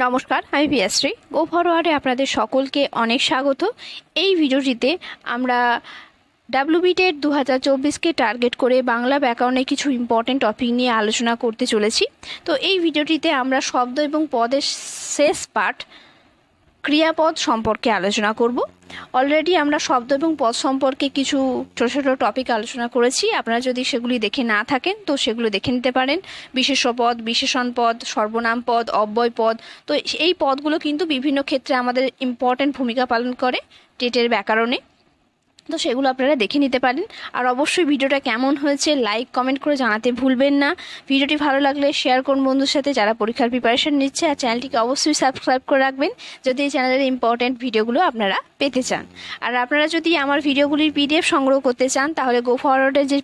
নমস্কার, আমি পিয়াশ্রী। গো ফরওয়ার্ডে আপনাদের সকলকে অনেক স্বাগত। এই ভিডিওটিতে আমরা ডাব্লিউবিটেড 2024কে টার্গেট করে বাংলা ব্যাকরণে কিছু ইম্পর্টেন্ট টপিক নিয়ে আলোচনা করতে চলেছি। তো এই ভিডিওটিতে আমরা শব্দ এবং পদের শেষ পার্ট ক্রিয়াপদ সম্পর্কে আলোচনা করব। অলরেডি আমরা শব্দ এবং পদ সম্পর্কে কিছু ছোটো ছোটো টপিক আলোচনা করেছি। আপনারা যদি সেগুলি দেখে না থাকেন তো সেগুলো দেখে নিতে পারেন। বিশেষ্য পদ, বিশেষণ পদ, সর্বনাম পদ, অব্যয় পদ। তো এই পদগুলো কিন্তু বিভিন্ন ক্ষেত্রে আমাদের ইম্পর্ট্যান্ট ভূমিকা পালন করে টেটের ব্যাকরণে। তো সেগুলো আপনারা দেখে নিতে পারেন। আর অবশ্যই ভিডিওটা কেমন হয়েছে লাইক কমেন্ট করে জানাতে ভুলবেন না। ভিডিওটি ভালো লাগলে শেয়ার করুন বন্ধুর সাথে যারা পরীক্ষার প্রিপারেশন নিচ্ছে। আর চ্যানেলটিকে অবশ্যই সাবস্ক্রাইব করে রাখবেন যদি এই চ্যানেলের ইম্পর্ট্যান্ট ভিডিওগুলো আপনারা পেতে চান। আর আপনারা যদি আমার ভিডিওগুলির পিডিএফ সংগ্রহ করতে চান তাহলে গো ফরওয়ার্ডের যে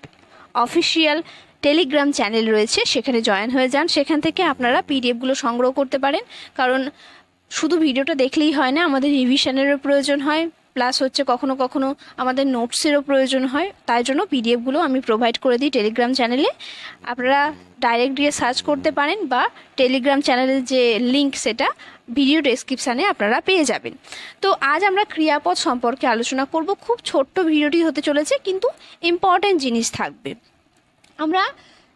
অফিসিয়াল টেলিগ্রাম চ্যানেল রয়েছে সেখানে জয়েন হয়ে যান। সেখান থেকে আপনারা পিডিএফগুলো সংগ্রহ করতে পারেন। কারণ শুধু ভিডিওটা দেখলেই হয় না, আমাদের রিভিশনেরও প্রয়োজন হয়, প্লাস হচ্ছে কখনো কখনো আমাদের নোটসেরও প্রয়োজন হয়। তাই জন্য পিডিএফগুলো আমি প্রোভাইড করে দিই টেলিগ্রাম চ্যানেলে। আপনারা ডাইরেক্ট গিয়ে সার্চ করতে পারেন বা টেলিগ্রাম চ্যানেলের যে লিঙ্ক সেটা ভিডিও ডেসক্রিপশানে আপনারা পেয়ে যাবেন। তো আজ আমরা ক্রিয়াপদ সম্পর্কে আলোচনা করব। খুব ছোট্ট ভিডিওটি হতে চলেছে, কিন্তু ইম্পর্ট্যান্ট জিনিস থাকবে। আমরা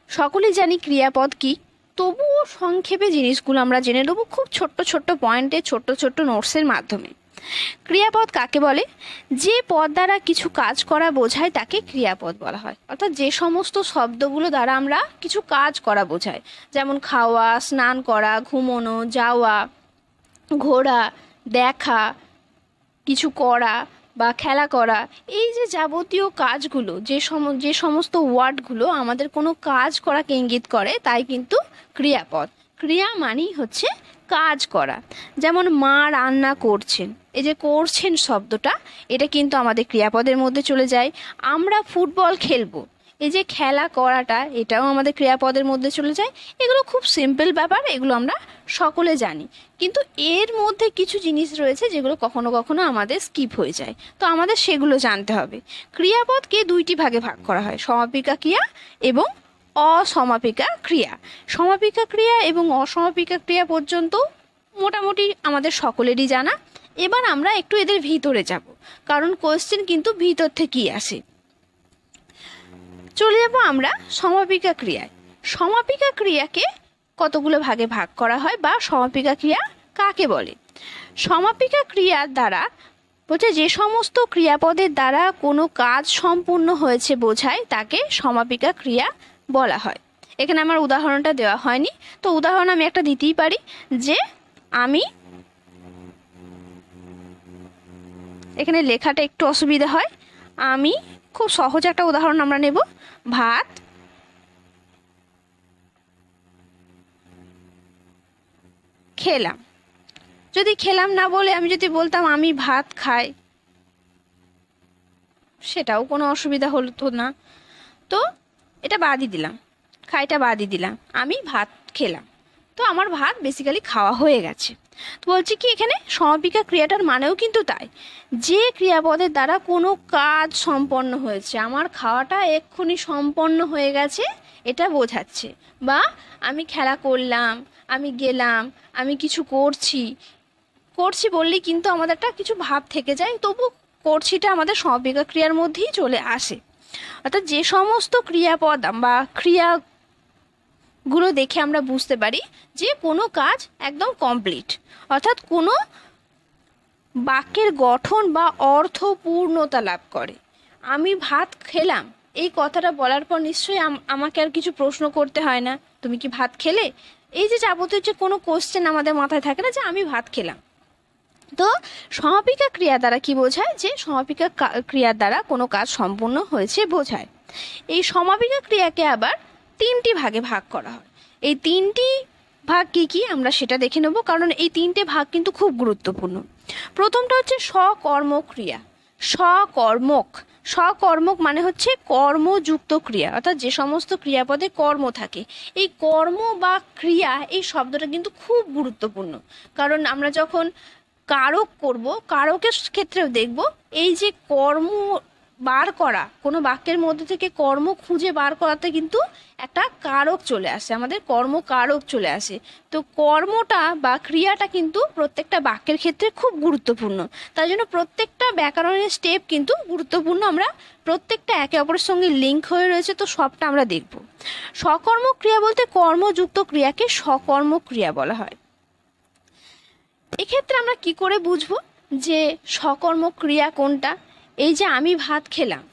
সকলেই জানি ক্রিয়াপদ কী, তবুও সংক্ষেপে জিনিসগুলো আমরা জেনে নেব খুব ছোট্ট ছোট্ট পয়েন্টে, ছোট্ট ছোট্ট নোটসের মাধ্যমে। ক্রিয়াপদ কাকে বলে? যে পদ দ্বারা কিছু কাজ করা বোঝায় তাকে ক্রিয়াপদ বলা হয়। অর্থাৎ যে সমস্ত শব্দগুলো দ্বারা আমরা কিছু কাজ করা বোঝায়, যেমন খাওয়া, স্নান করা, ঘুমোনো, যাওয়া, ঘোরা, দেখা, কিছু করা বা খেলা করা, এই যে যাবতীয় কাজগুলো, যে সমস্ত ওয়ার্ডগুলো আমাদের কোনো কাজ করাকে ইঙ্গিত করে তাই কিন্তু ক্রিয়াপদ। ক্রিয়া মানেই হচ্ছে কাজ করা। যেমন মা রান্না করছেন, এই যে করছেন শব্দটা, এটা কিন্তু আমাদের ক্রিয়াপদের মধ্যে চলে যায়। আমরা ফুটবল খেলবো, এই যে খেলা করাটা, এটাও আমাদের ক্রিয়াপদের মধ্যে চলে যায়। এগুলো খুব সিম্পল ব্যাপার, এগুলো আমরা সকলে জানি। কিন্তু এর মধ্যে কিছু জিনিস রয়েছে যেগুলো কখনো কখনো আমাদের স্কিপ হয়ে যায়, তো আমাদের সেগুলো জানতে হবে। ক্রিয়াপদকে দুইটি ভাগে ভাগ করা হয়, সমাপিকা ক্রিয়া এবং অসমাপিকা ক্রিয়া। সমাপিকা ক্রিয়া এবং অসমাপিকা ক্রিয়া পর্যন্ত মোটামুটি আমাদের সকলেরই জানা। এবার আমরা একটু এদের ভিতরে যাব, কারণ কোয়েশ্চেন কিন্তু ভিতর থেকেই আসে। চলে যাব আমরা সমাপিকা ক্রিয়ায়। সমাপিকা ক্রিয়াকে কতগুলো ভাগে ভাগ করা হয় বা সমাপিকা ক্রিয়া কাকে বলে? সমাপিকা ক্রিয়ার দ্বারা বলছে যে সমস্ত ক্রিয়াপদের দ্বারা কোনো কাজ সম্পূর্ণ হয়েছে বোঝায় তাকে সমাপিকা ক্রিয়া বলা হয়। এখানে আমার উদাহরণটা দেওয়া হয়নি, তো উদাহরণ আমি একটা দিতেই পারি, যে আমি, এখানে লেখাটা একটু অসুবিধা হয়, আমি, খুব সহজ একটা উদাহরণ আমরা নেব, ভাত খেলাম। যদি খেলাম না বলে আমি যদি বলতাম আমি ভাত খাই, সেটাও কোনো অসুবিধা হতো না। তো এটা বাদই দিলাম, খাইটা বাদই দিলাম, আমি ভাত খেলাম, তো আমার ভাত বেসিক্যালি খাওয়া হয়ে গেছে। তো বলছি কি, এখানে সমাপিকা ক্রিয়াটার মানেও কিন্তু তাই, যে ক্রিয়াপদের দ্বারা কোনো কাজ সম্পন্ন হয়েছে, আমার খাওয়াটা এক্ষুনি সম্পন্ন হয়ে গেছে এটা বোঝাচ্ছে। বা আমি খেলা করলাম, আমি গেলাম, আমি কিছু করছি, করছি বললেই কিন্তু আমাদের একটা কিছু ভাব থেকে যায়, তবু করছিটা আমাদের সমাপিকা ক্রিয়ার মধ্যেই চলে আসে। অর্থাৎ যে সমস্ত ক্রিয়াপদ বা ক্রিয়াগুলো দেখে আমরা বুঝতে পারি যে কোনো কাজ একদম কমপ্লিট, অর্থাৎ কোনো বাক্যের গঠন বা অর্থ পূর্ণতা লাভ করে। আমি ভাত খেলাম, এই কথাটা বলার পর নিশ্চয়ই আমাকে আর কিছু প্রশ্ন করতে হয় না, তুমি কি ভাত খেলে? এই যে যাবতীয় যে কোনো কোশ্চেন আমাদের মাথায় থাকে না, যে আমি ভাত খেলাম। তো সমাপিকা ক্রিয়া দ্বারা কি বোঝায়? যে সমাপিকা ক্রিয়ার দ্বারা কোনো কাজ সম্পূর্ণ হয়েছে বোঝায়। এই সমাপিকা ক্রিয়াকে আবার তিনটি ভাগে ভাগ করা হয়। এই তিনটি ভাগ কি কি আমরা সেটা দেখে নেব, কারণ এই তিনটে ভাগ কিন্তু খুব গুরুত্বপূর্ণ। প্রথমটা হচ্ছে সকর্মক ক্রিয়া। সকর্মক, সকর্মক মানে হচ্ছে কর্মযুক্ত ক্রিয়া, অর্থাৎ যে সমস্ত ক্রিয়াপদে কর্ম থাকে। এই কর্ম বা ক্রিয়া, এই শব্দটা কিন্তু খুব গুরুত্বপূর্ণ, কারণ আমরা যখন কারক করব, কারকের ক্ষেত্রেও দেখব এই যে কর্ম বার করা, কোনো বাক্যের মধ্যে থেকে কর্ম খুঁজে বার করাতে কিন্তু একটা কারক চলে আসে, আমাদের কর্মকারক চলে আসে। তো কর্মটা বা ক্রিয়াটা কিন্তু প্রত্যেকটা বাক্যের ক্ষেত্রে খুব গুরুত্বপূর্ণ। তাই জন্য প্রত্যেকটা ব্যাকরণের স্টেপ কিন্তু গুরুত্বপূর্ণ, আমরা প্রত্যেকটা একে অপরের সঙ্গে লিঙ্ক হয়ে রয়েছে, তো সবটা আমরা দেখব। সকর্ম ক্রিয়া বলতে কর্মযুক্ত ক্রিয়াকে সকর্ম ক্রিয়া বলা হয়। এক্ষেত্রে আমরা কি করে বুঝবো যে সকর্ম ক্রিয়া কোনটা? এই যে আমি ভাত খেলাম,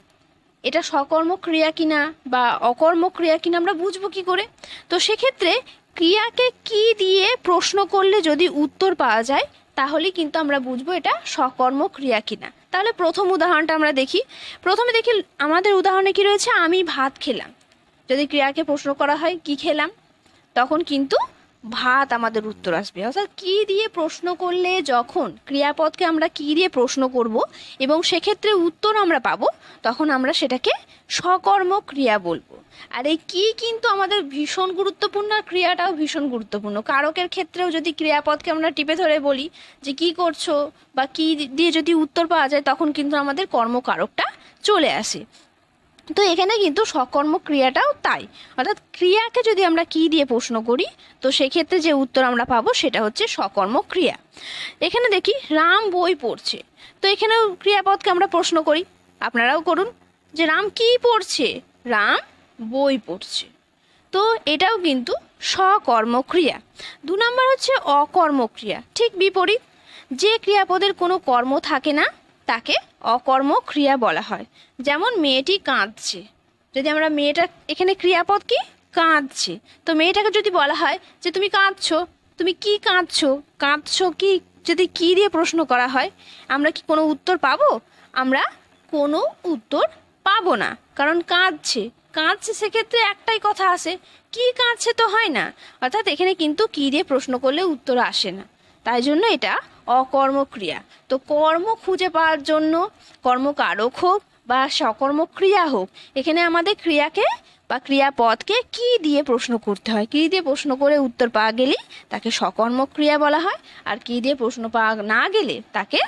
এটা সকর্ম ক্রিয়া কিনা বা অকর্ম ক্রিয়া কিনা আমরা বুঝবো কি করে? তো সেক্ষেত্রে ক্রিয়াকে কি দিয়ে প্রশ্ন করলে যদি উত্তর পাওয়া যায় তাহলে কিন্তু আমরা বুঝবো এটা সকর্ম ক্রিয়া কিনা। তাহলে প্রথম উদাহরণটা আমরা দেখি। প্রথমে দেখি আমাদের উদাহরণে কি রয়েছে, আমি ভাত খেলাম। যদি ক্রিয়াকে প্রশ্ন করা হয় কি খেলাম, তখন কিন্তু ভাত আমাদের উত্তর আসবে। অর্থাৎ কি দিয়ে প্রশ্ন করলে, যখন ক্রিয়াপদকে আমরা কি দিয়ে প্রশ্ন করব এবং সেক্ষেত্রে উত্তর আমরা পাবো, তখন আমরা সেটাকে সকর্ম ক্রিয়া বলবো। আর এই কি কিন্তু আমাদের ভীষণ গুরুত্বপূর্ণ, আর ক্রিয়াটাও ভীষণ গুরুত্বপূর্ণ। কারকের ক্ষেত্রেও যদি ক্রিয়াপদকে আমরা টিপে ধরে বলি যে কি করছো বা কি দিয়ে যদি উত্তর পাওয়া যায়, তখন কিন্তু আমাদের কর্মকারকটা চলে আসে। তো এখানে কিন্তু সকর্ম ক্রিয়াটাও তাই, অর্থাৎ ক্রিয়াকে যদি আমরা কি দিয়ে প্রশ্ন করি তো সেক্ষেত্রে যে উত্তর আমরা পাবো সেটা হচ্ছে সকর্ম ক্রিয়া। এখানে দেখি রাম বই পড়ছে, তো এখানেও ক্রিয়াপদকে আমরা প্রশ্ন করি, আপনারাও করুন যে রাম কি পড়ছে, রাম বই পড়ছে। তো এটাও কিন্তু সকর্ম ক্রিয়া। 2 নম্বর হচ্ছে অকর্ম ক্রিয়া, ঠিক বিপরীত। যে ক্রিয়াপদের কোনো কর্ম থাকে না তাকে অকর্ম ক্রিয়া বলা হয়। যেমন মেয়েটি কাঁদছে, যদি আমরা মেয়েটা, এখানে ক্রিয়াপদ কি কাঁদছে, তো মেয়েটাকে যদি বলা হয় যে তুমি কাঁদছো, তুমি কি কাঁদছো, কাঁদছো কি, যদি কি দিয়ে প্রশ্ন করা হয় আমরা কি কোনো উত্তর পাবো? আমরা কোনো উত্তর পাবো না, কারণ কাঁদছে কাঁদছে সেক্ষেত্রে একটাই কথা আসে, কি কাঁদছে তো হয় না। অর্থাৎ এখানে কিন্তু কি দিয়ে প্রশ্ন করলে উত্তর আসে না, তাই জন্য এটা অকর্ম ক্রিয়া। তো কর্ম খুঁজে পাওয়ার জন্য কর্মকারক হোক বা সকর্ম ক্রিয়া হোক, এখানে আমাদের ক্রিয়াকে বা ক্রিয়াপদকে কি দিয়ে প্রশ্ন করতে হয়, কি দিয়ে প্রশ্ন করে উত্তর পাওয়া গেলে তাকে সকর্ম ক্রিয়া বলা হয়, আর কি দিয়ে প্রশ্ন পাওয়া না গেলে তাকে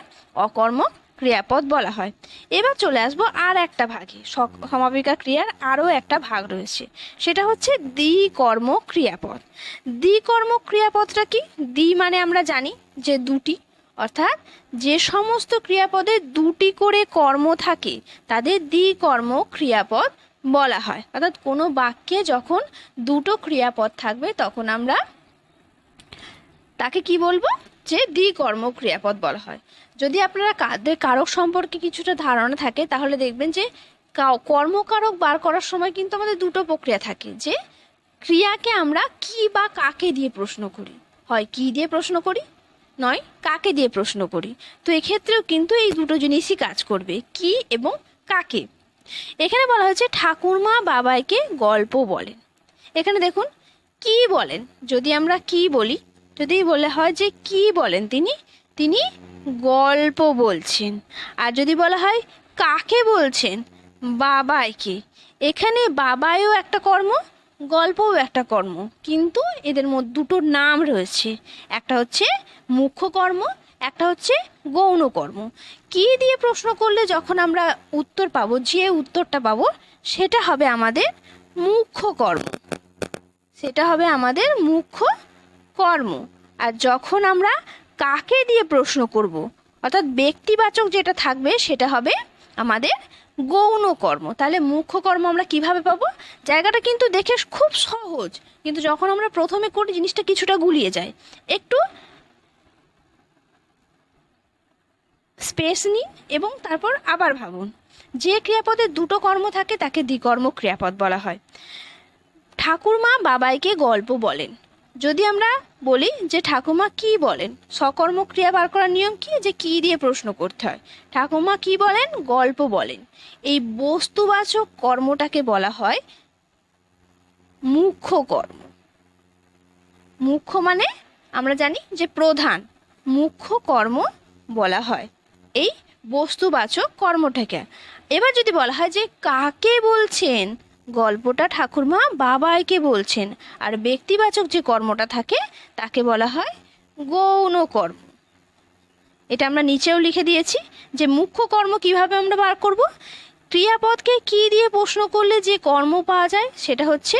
অকর্ম ক্রিয়াপদ বলা হয়। এবার চলে আসবো আর একটা ভাগে, সমাপিকা ক্রিয়ার আরও একটা ভাগ রয়েছে, সেটা হচ্ছে দ্বিকর্ম ক্রিয়াপদ। দ্বিকর্ম ক্রিয়াপদটা কি? দ্বি মানে আমরা জানি যে দুটি, অর্থাৎ যে সমস্ত ক্রিয়াপদে দুটি করে কর্ম থাকে তাদের দ্বিকর্ম ক্রিয়াপদ বলা হয়। অর্থাৎ কোনো বাক্যে যখন দুটো ক্রিয়াপদ থাকবে তখন আমরা তাকে কি বলবো, যে দ্বিকর্ম ক্রিয়াপদ বলা হয়। যদি আপনারা কারক সম্পর্কে কিছুটা ধারণা থাকে তাহলে দেখবেন যে কর্মকারক বার করার সময় কিন্তু আমাদের দুটো প্রক্রিয়া থাকে, যে ক্রিয়াকে আমরা কি বা কাকে দিয়ে প্রশ্ন করি, হয় কি দিয়ে প্রশ্ন করি, নয় কাকে দিয়ে প্রশ্ন করি। তো এক্ষেত্রেও কিন্তু এই দুটো জিনিসই কাজ করবে, কি এবং কাকে। এখানে বলা হয়েছে ঠাকুরমা বাবাইকে গল্প বলেন। এখানে দেখুন কি বলেন, যদি আমরা কি বলি, যদি বলে হয় যে কি বলেন তিনি, তিনি গল্প বলছেন। আর যদি বলা হয় কাকে বলছেন, বাবাইকে, এখানে বাবাইও একটা কর্ম, গল্পও একটা কর্ম, কিন্তু এদের মধ্যে দুটোর নাম রয়েছে, একটা হচ্ছে মুখ্য কর্ম, একটা হচ্ছে গৌণ কর্ম। কি দিয়ে প্রশ্ন করলে যখন আমরা উত্তর পাবো, যে উত্তরটা পাবো সেটা হবে আমাদের মুখ্য কর্ম, সেটা হবে আমাদের মুখ্য কর্ম। আর যখন আমরা কাকে দিয়ে প্রশ্ন করব, অর্থাৎ ব্যক্তিবাচক যেটা থাকবে সেটা হবে আমাদের গৌণ কর্ম। তাহলে মুখ্য কর্ম আমরা কিভাবে পাবো? জায়গাটা কিন্তু দেখে খুব সহজ, কিন্তু যখন আমরা প্রথমে করি জিনিসটা কিছুটা গুলিয়ে যায়। একটু স্পেস নিন এবং তারপর আবার ভাবুন। যে ক্রিয়াপদে দুটো কর্ম থাকে তাকে দ্বিকর্ম ক্রিয়াপদ বলা হয়। ঠাকুরমা বাবাইকে গল্প বলেন, যদি আমরা বলি যে ঠাকুমা কি বলেন, সকর্ম ক্রিয়া বার করার নিয়ম কি, যে কি দিয়ে প্রশ্ন করতে হয়। ঠাকুমা কি বলেন, গল্প বলেন, এই বস্তুবাচক কর্মটাকে বলা হয় মুখ্য কর্ম। মুখ্য মানে আমরা জানি যে প্রধান, মুখ্য কর্ম বলা হয় এই বস্তুবাচক কর্মটাকে। এবার যদি বলা হয় যে কাকে বলছেন, গল্পটা ঠাকুরমা বাবাইকে বলছেন, আর ব্যক্তিবাচক যে কর্মটা থাকে তাকে বলা হয় গৌণ কর্ম। এটা আমরা নিচেও লিখে দিয়েছি যে মুখ্য কর্ম কিভাবে আমরা বার করব, ক্রিয়াপদকে কি দিয়ে প্রশ্ন করলে যে কর্ম পাওয়া যায় সেটা হচ্ছে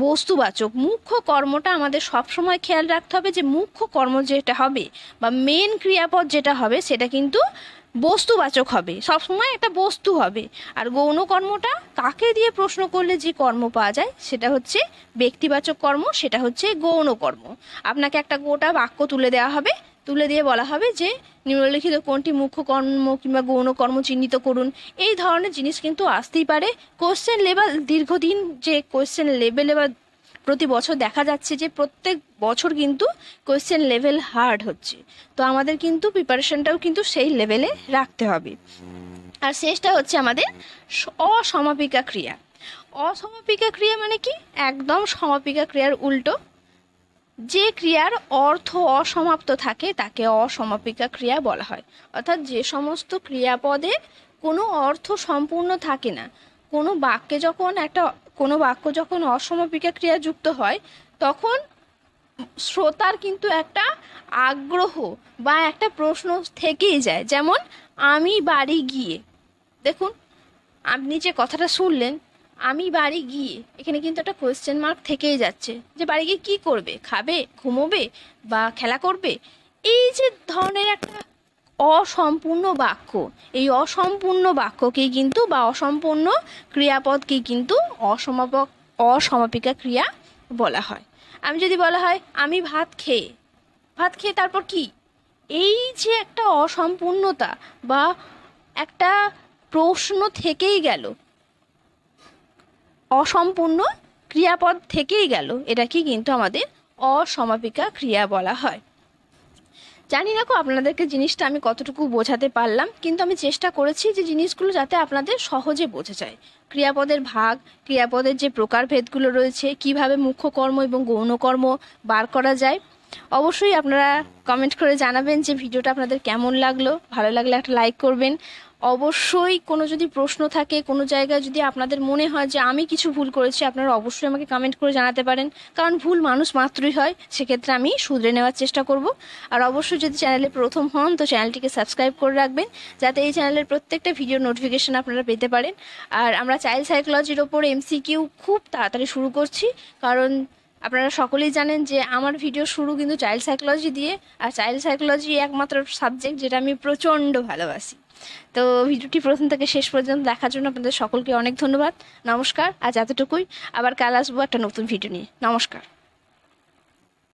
বস্তুবাচক। মুখ্য কর্মটা আমাদের সবসময় খেয়াল রাখতে হবে যে মুখ্য কর্ম যেটা হবে বা মেন ক্রিয়াপদ যেটা হবে সেটা কিন্তু বস্তুবাচক হবে, সবসময় একটা বস্তু হবে। আর গৌণ কর্মটা কাকে দিয়ে প্রশ্ন করলে যে কর্ম পাওয়া যায় সেটা হচ্ছে ব্যক্তিবাচক কর্ম, সেটা হচ্ছে গৌণ কর্ম। আপনাকে একটা গোটা বাক্য তুলে দেওয়া হবে, তুলে দিয়ে বলা হবে যে নিম্নলিখিত কোনটি মুখ্য কর্ম কিংবা গৌণ কর্ম চিহ্নিত করুন। এই ধরনের জিনিস কিন্তু আসতেই পারে। কোশ্চেন লেভেল দীর্ঘদিন যে কোশ্চেন লেভেলে বা প্রতি বছর দেখা যাচ্ছে যে প্রত্যেক বছর কিন্তু কোশ্চেন লেভেল হার্ড হচ্ছে, তো আমাদের কিন্তু প্রিপারেশনটাও কিন্তু সেই লেভেলে রাখতে হবে। আর শেষটা হচ্ছে আমাদের অসমাপিকা ক্রিয়া। অসমাপিকা ক্রিয়া মানে কি? একদম সমাপিকা ক্রিয়ার উল্টো। যে ক্রিয়ার অর্থ অসমাপ্ত থাকে তাকে অসমাপিকা ক্রিয়া বলা হয়। অর্থাৎ যে সমস্ত ক্রিয়াপদের কোনো অর্থ সম্পূর্ণ থাকে না, কোনো বাক্য যখন অসমাপিকা ক্রিয়া যুক্ত হয় তখন শ্রোতার কিন্তু একটা আগ্রহ বা একটা প্রশ্ন থেকেই যায়। যেমন আমি বাড়ি গিয়ে, দেখুন আপনি যে কথাটা শুনলেন আমি বাড়ি গিয়ে, এখানে কিন্তু একটা কোয়েশ্চেন মার্ক থেকেই যাচ্ছে যে বাড়ি গিয়ে কী করবে, খাবে, ঘুমোবে বা খেলা করবে। এই যে ধরনের একটা অসম্পূর্ণ বাক্য, এই অসম্পূর্ণ বাক্যকেই কিন্তু বা অসম্পূর্ণ ক্রিয়াপদকেই কিন্তু অসমাপিকা ক্রিয়া বলা হয়। আমি যদি বলা হয় আমি ভাত খেয়ে তারপর কি, এই যে একটা অসম্পূর্ণতা বা একটা প্রশ্ন থেকেই গেল, অসম্পূর্ণ ক্রিয়াপদ থেকেই গেল, এটাকে কিন্তু আমাদের অসমাপিকা ক্রিয়া বলা হয়। জানি না আপনাদেরকে জিনিসটা আমি কতটুকু বোঝাতে পারলাম, কিন্তু আমি চেষ্টা করেছি যে জিনিসগুলো যাতে আপনাদের সহজে বোঝা যায়। ক্রিয়াপদের ভাগ, ক্রিয়াপদের যে প্রকারভেদগুলো রয়েছে, কিভাবে মুখ্য কর্ম এবং গৌণ কর্ম বার করা যায়। অবশ্যই আপনারা কমেন্ট করে জানাবেন যে ভিডিওটা আপনাদের কেমন লাগলো। ভালো লাগলে একটা লাইক করবেন। অবশ্যই কোনো যদি প্রশ্ন থাকে, কোনো জায়গায় যদি আপনাদের মনে হয় যে আমি কিছু ভুল করেছি, আপনারা অবশ্যই আমাকে কমেন্ট করে জানাতে পারেন, কারণ ভুল মানুষ মাত্রই হয়, সেক্ষেত্রে আমি শুধরে নেওয়ার চেষ্টা করব। আর অবশ্যই যদি চ্যানেলে প্রথম হন তো চ্যানেলটিকে সাবস্ক্রাইব করে রাখবেন, যাতে এই চ্যানেলের প্রত্যেকটা ভিডিও নোটিফিকেশন আপনারা পেতে পারেন। আর আমরা চাইল্ড সাইকোলজির ওপর MCQ খুব তাড়াতাড়ি শুরু করছি, কারণ আপনারা সকলেই জানেন যে আমার ভিডিও শুরু কিন্তু চাইল্ড সাইকোলজি দিয়ে, আর চাইল্ড সাইকোলজি একমাত্র সাবজেক্ট যেটা আমি প্রচণ্ড ভালোবাসি। তো ভিডিওটি প্রথম থেকে শেষ পর্যন্ত দেখার জন্য আপনাদের সকলকে অনেক ধন্যবাদ। নমস্কার, আজ এতটুকুই। আবার কাল আসবো একটা নতুন ভিডিও নিয়ে। নমস্কার।